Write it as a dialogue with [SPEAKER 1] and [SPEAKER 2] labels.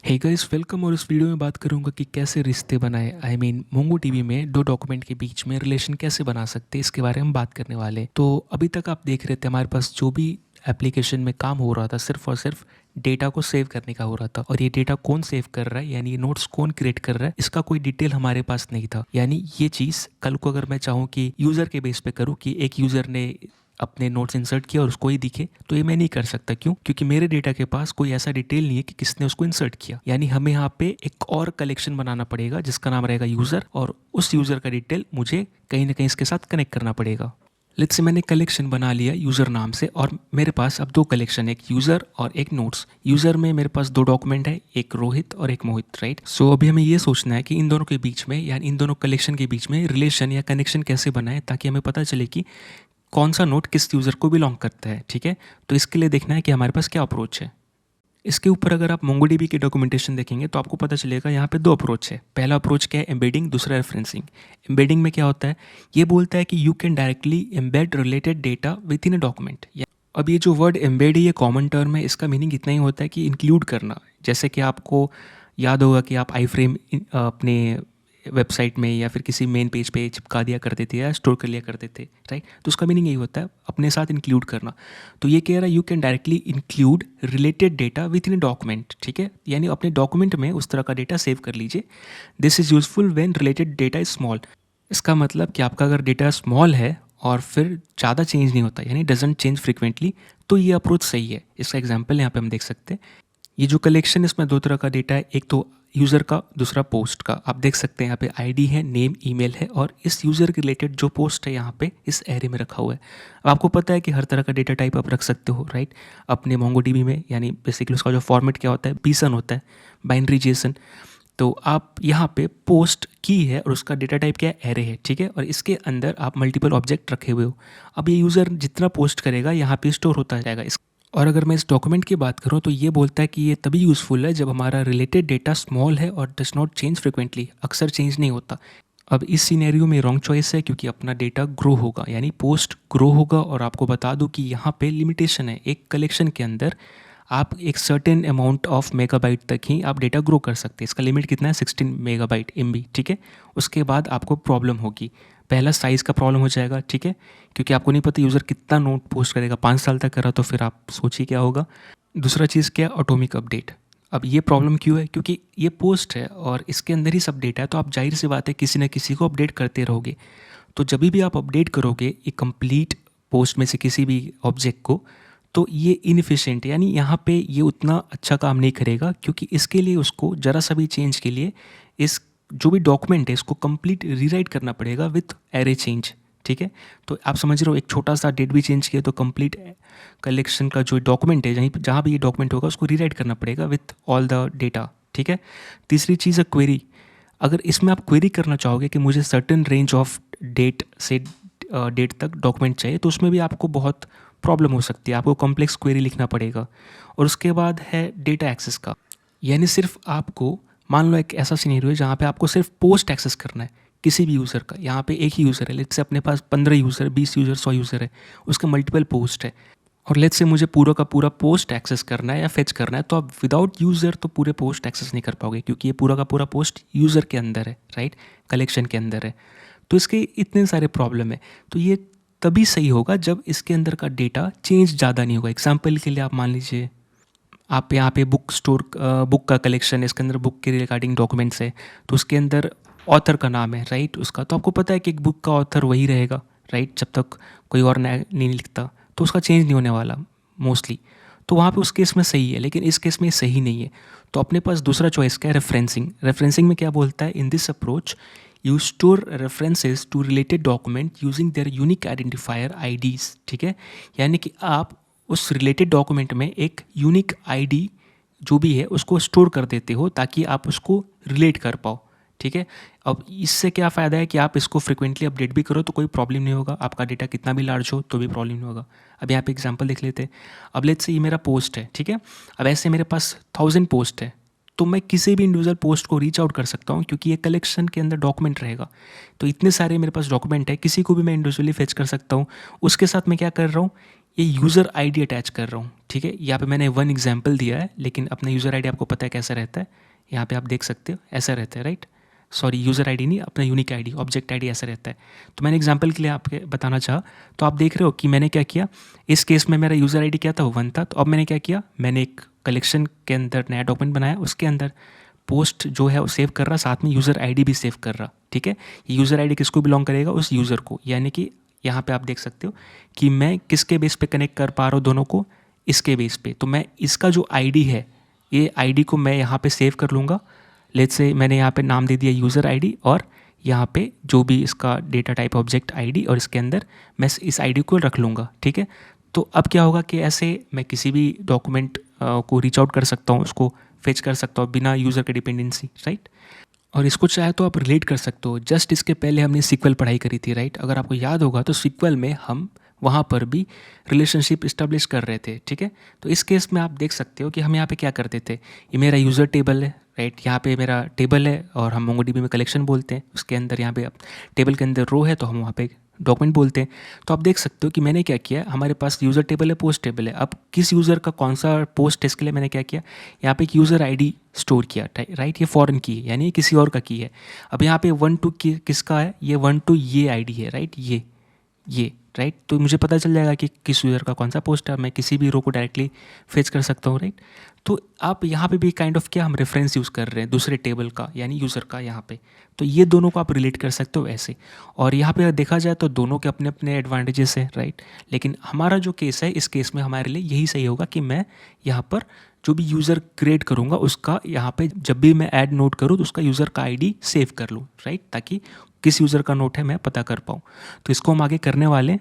[SPEAKER 1] Hey guys welcome. और इस video में बात करूंगा कि कैसे रिश्ते बनाए मोंगो टीवी में दो डॉक्यूमेंट के बीच में रिलेशन कैसे बना सकते हैं, इसके बारे में बात करने वाले हैं। तो अभी तक आप देख रहे थे हमारे पास जो भी एप्लीकेशन में काम हो रहा था सिर्फ और सिर्फ डेटा को सेव करने का हो रहा था। और ये डेटा कौन सेव कर रहा है, यानी ये नोट्स कौन क्रिएट कर रहा है, इसका कोई डिटेल हमारे पास नहीं था। यानी ये चीज़ कल को अगर मैं चाहूँ कि यूज़र के बेस पे करूँ कि एक यूज़र ने अपने नोट्स इंसर्ट किया और उसको ही दिखे, तो ये मैं नहीं कर सकता। क्यों? क्योंकि मेरे डेटा के पास कोई ऐसा डिटेल नहीं है कि किसने उसको इंसर्ट किया। यानी हमें यहाँ पे एक और कलेक्शन बनाना पड़ेगा जिसका नाम रहेगा यूज़र, और उस यूज़र का डिटेल मुझे कहीं ना कहीं इसके साथ कनेक्ट करना पड़ेगा। लेट्स से मैंने कलेक्शन बना लिया यूज़र नाम से, और मेरे पास अब दो कलेक्शन है, एक यूज़र और एक नोट्स। यूज़र में मेरे पास दो डॉक्यूमेंट है, एक रोहित और एक मोहित, राइट। सो अभी हमें ये सोचना है कि इन दोनों के बीच में, यानी इन दोनों कलेक्शन के बीच में रिलेशन या कनेक्शन कैसे बनाए, ताकि हमें पता चले कि कौन सा नोट किस यूज़र को बिलोंग करता है। ठीक है, तो इसके लिए देखना है कि हमारे पास क्या अप्रोच है। इसके ऊपर अगर आप मोंगोडीबी की डॉक्यूमेंटेशन देखेंगे तो आपको पता चलेगा यहाँ पे दो अप्रोच है। पहला अप्रोच क्या है? एम्बेडिंग। दूसरा रेफरेंसिंग। एम्बेडिंग में क्या होता है? ये बोलता है कि you can directly embed related data with in a document. अब ये जो वर्ड एम्बेड है ये कॉमन टर्म है, इसका मीनिंग इतना ही होता है कि इंक्लूड करना। जैसे कि आपको याद होगा कि आप आई फ्रेम अपने वेबसाइट में या फिर किसी मेन पेज पे चिपका दिया करते थे या स्टोर कर लिया करते थे, राइट। तो उसका मीनिंग यही होता है अपने साथ इंक्लूड करना। तो ये कह रहा है you can directly include related data with in a document. ठीक है, यानी अपने डॉक्यूमेंट में उस तरह का डेटा सेव कर लीजिए। This is useful when related data is small. इसका मतलब कि आपका अगर डेटा स्मॉल है और फिर ज़्यादा चेंज नहीं होता, यानी डजेंट चेंज फ्रिक्वेंटली, तो ये अप्रोच सही है। इसका एग्जाम्पल यहाँ पे हम देख सकते हैं। ये जो कलेक्शन है इसमें दो तरह का डेटा है, एक तो यूज़र का, दूसरा पोस्ट का। आप देख सकते हैं यहाँ पे आईडी है, नेम, ईमेल है, और इस यूज़र के रिलेटेड जो पोस्ट है यहाँ पे इस एरे में रखा हुआ है। अब आपको पता है कि हर तरह का डेटा टाइप आप रख सकते हो, राइट, अपने मोंगोडीबी में। यानी बेसिकली उसका जो फॉर्मेट क्या होता है, बीसन होता है, बाइनरी जेसन। तो आप यहाँ पे पोस्ट की है और उसका डेटा टाइप क्या है? एरे है, ठीक है। और इसके अंदर आप मल्टीपल ऑब्जेक्ट रखे हुए हो। अब ये यूज़र जितना पोस्ट करेगा यहाँ पे स्टोर होता जाएगा। और अगर मैं इस डॉक्यूमेंट की बात करूँ तो ये बोलता है कि ये तभी यूज़फुल है जब हमारा रिलेटेड डेटा स्मॉल है और डज नॉट चेंज फ्रिक्वेंटली, अक्सर चेंज नहीं होता। अब इस सिनेरियो में रॉन्ग चॉइस है, क्योंकि अपना डेटा ग्रो होगा, यानी पोस्ट ग्रो होगा। और आपको बता दूं कि यहाँ पे लिमिटेशन है, एक कलेक्शन के अंदर आप एक सर्टेन अमाउंट ऑफ मेगाबाइट तक ही आप डेटा ग्रो कर सकते हैं। इसका लिमिट कितना है? 16 मेगाबाइट MB, ठीक है। उसके बाद आपको प्रॉब्लम होगी। पहला साइज़ का प्रॉब्लम हो जाएगा, ठीक है, क्योंकि आपको नहीं पता यूज़र कितना नोट पोस्ट करेगा। 5 साल तक करा तो फिर आप सोचिए क्या होगा। दूसरा चीज़ क्या है? Atomic update. अब ये प्रॉब्लम क्यों है? क्योंकि ये पोस्ट है और इसके अंदर ही सब डेटा है, तो आप जाहिर सी बात है किसी न किसी को अपडेट करते रहोगे। तो जब भी आप अपडेट करोगे एक कंप्लीट पोस्ट में से किसी भी ऑब्जेक्ट को, तो ये इनफिशिएंट है, यानी यहाँ पे ये उतना अच्छा काम नहीं करेगा। क्योंकि इसके लिए उसको ज़रा सा भी चेंज के लिए इस जो भी डॉक्यूमेंट है इसको कंप्लीट रीराइट करना पड़ेगा विथ एरे चेंज, ठीक है। तो आप समझ रहे हो, एक छोटा सा डेट भी चेंज किया तो कंप्लीट कलेक्शन का जो डॉक्यूमेंट है, जहाँ भी ये डॉक्यूमेंट होगा उसको रीराइट करना पड़ेगा विथ ऑल द डेटा, ठीक है। तीसरी चीज़ है क्वेरी। अगर इसमें आप क्वेरी करना चाहोगे कि मुझे सर्टेन रेंज ऑफ डेट से डेट तक डॉक्यूमेंट चाहिए, तो उसमें भी आपको बहुत प्रॉब्लम हो सकती है, आपको कॉम्प्लेक्स क्वेरी लिखना पड़ेगा। और उसके बाद है डेटा एक्सेस का, यानी सिर्फ आपको, मान लो एक ऐसा सिनेरियो है जहाँ पे आपको सिर्फ पोस्ट एक्सेस करना है किसी भी यूज़र का। यहाँ पे एक ही यूज़र है, लेट्स से अपने पास 15 यूज़र, 20 यूज़र, 100 यूज़र है, उसके मल्टीपल पोस्ट है। और लेट्स से मुझे पूरा का पूरा पोस्ट एक्सेस करना है या फेच करना है, तो आप विदाउट यूज़र तो पूरे पोस्ट एक्सेस नहीं कर पाओगे, क्योंकि ये पूरा का पूरा पोस्ट यूज़र के अंदर है, राइट, कलेक्शन के अंदर है। तो इसके इतने सारे प्रॉब्लम है। तो ये तभी सही होगा जब इसके अंदर का डेटा चेंज ज़्यादा नहीं होगा। एग्जाम्पल के लिए आप मान लीजिए आप यहाँ पे बुक का कलेक्शन है, इसके अंदर बुक के रिगार्डिंग डॉक्यूमेंट्स है, तो उसके अंदर ऑथर का नाम है, राइट, उसका। तो आपको पता है कि एक बुक का ऑथर वही रहेगा, राइट, जब तक कोई और नया नहीं लिखता, तो उसका चेंज नहीं होने वाला मोस्टली। तो वहाँ पे उस केस में सही है, लेकिन इस केस में सही नहीं है। तो अपने पास दूसरा चॉइस क्या है? रेफरेंसिंग। रेफरेंसिंग में क्या बोलता है? In this approach you store references to related document using their unique identifier IDs, ठीक है। यानी कि आप उस रिलेटेड डॉक्यूमेंट में एक यूनिक ID जो भी है उसको स्टोर कर देते हो, ताकि आप उसको रिलेट कर पाओ, ठीक है। अब इससे क्या फ़ायदा है कि आप इसको फ्रिक्वेंटली अपडेट भी करो तो कोई प्रॉब्लम नहीं होगा, आपका डेटा कितना भी लार्ज हो तो भी प्रॉब्लम नहीं होगा। अब यहाँ पे एग्जांपल देख लेते हैं। अब लेट्स से ये मेरा पोस्ट है, ठीक है। अब ऐसे मेरे पास 1000 पोस्ट है, तो मैं किसी भी इंडिविजुअल पोस्ट को रीच आउट कर सकता हूँ, क्योंकि ये कलेक्शन के अंदर डॉक्यूमेंट रहेगा। तो इतने सारे मेरे पास डॉक्यूमेंट है, किसी को भी मैं इंडिविजुअली फेच कर सकता हूँ। उसके साथ मैं क्या कर रहा हूँ, ये यूज़र आईडी अटैच कर रहा हूँ, ठीक है। यहाँ पे मैंने वन एग्जांपल दिया है, लेकिन अपना यूज़र आईडी आपको पता है कैसा रहता है। यहाँ पे आप देख सकते हो ऐसा रहता है, राइट। सॉरी, यूज़र आईडी नहीं, अपना यूनिक आईडी, ऑब्जेक्ट आईडी ऐसा रहता है। तो मैंने एग्जांपल के लिए आपके बताना चाहा, तो आप देख रहे हो कि मैंने क्या किया। इस केस में मेरा यूज़र आईडी क्या था, वो 1 था। तो अब मैंने क्या किया, मैंने एक कलेक्शन के अंदर नया डॉक्यूमेंट बनाया, उसके अंदर पोस्ट जो है वो सेव कर रहा, साथ में यूज़र आईडी भी सेव कर रहा, ठीक है। ये यूज़र आईडी किसको बिलोंग करेगा, उस यूज़र को। यानी कि यहाँ पे आप देख सकते हो कि मैं किसके बेस पे कनेक्ट कर पा रहा हूँ दोनों को, इसके बेस पे। तो मैं इसका जो आईडी है, ये आईडी को मैं यहाँ पे सेव कर लूँगा। लेट्स से मैंने यहाँ पे नाम दे दिया यूज़र आईडी, और यहाँ पे जो भी इसका डेटा टाइप ऑब्जेक्ट आईडी, और इसके अंदर मैं इस आईडी को रख लूँगा, ठीक है। तो अब क्या होगा कि ऐसे मैं किसी भी डॉक्यूमेंट को रीच आउट कर सकता हूँ, उसको फेच कर सकता हूँ बिना यूज़र के डिपेंडेंसी, राइट। और इसको चाहे तो आप रिलेट कर सकते हो। जस्ट इसके पहले हमने सीक्वल पढ़ाई करी थी, राइट। अगर आपको याद होगा तो सीक्वल में हम वहाँ पर भी रिलेशनशिप इस्टेब्लिश कर रहे थे, ठीक है। तो इस केस में आप देख सकते हो कि हम यहाँ पे क्या करते थे। ये मेरा यूज़र टेबल है, राइट। यहाँ पे मेरा टेबल है, और हम मोंगोडीबी में कलेक्शन बोलते हैं। उसके अंदर यहाँ पे टेबल के अंदर रो है, तो हम वहाँ पे डॉक्यूमेंट बोलते हैं। तो आप देख सकते हो कि मैंने क्या किया, हमारे पास यूज़र टेबल है, पोस्ट टेबल है। अब किस यूज़र का कौन सा पोस्ट है, इसके लिए मैंने क्या किया, यहाँ पे एक यूज़र आईडी स्टोर किया, राइट। ये फॉरेन की है, यानी ये किसी और का की है। अब यहाँ पे 1 2 किसका है, ये 1 2 ये आईडी है, राइट। ये राइट। तो मुझे पता चल जाएगा कि किस यूज़र का कौन सा पोस्ट है। मैं किसी भी रो को डायरेक्टली फेच कर सकता हूँ, राइट। तो आप यहाँ पे भी काइंड ऑफ क्या हम रेफरेंस यूज़ कर रहे हैं दूसरे टेबल का, यानी यूज़र का यहाँ पे। तो ये दोनों को आप रिलेट कर सकते हो ऐसे। और यहाँ पे देखा जाए तो दोनों के अपने अपने एडवांटेजेस हैं, राइट। लेकिन हमारा जो केस है, इस केस में हमारे लिए यही सही होगा कि मैं यहाँ पर जो भी यूज़र क्रिएट करूँगा, उसका यहाँ पे जब भी मैं ऐड नोट करूँ तो उसका यूज़र का आईडी सेव कर लूँ, राइट, ताकि किस यूज़र का नोट है मैं पता कर पाऊँ। तो इसको हम आगे करने वाले हैं,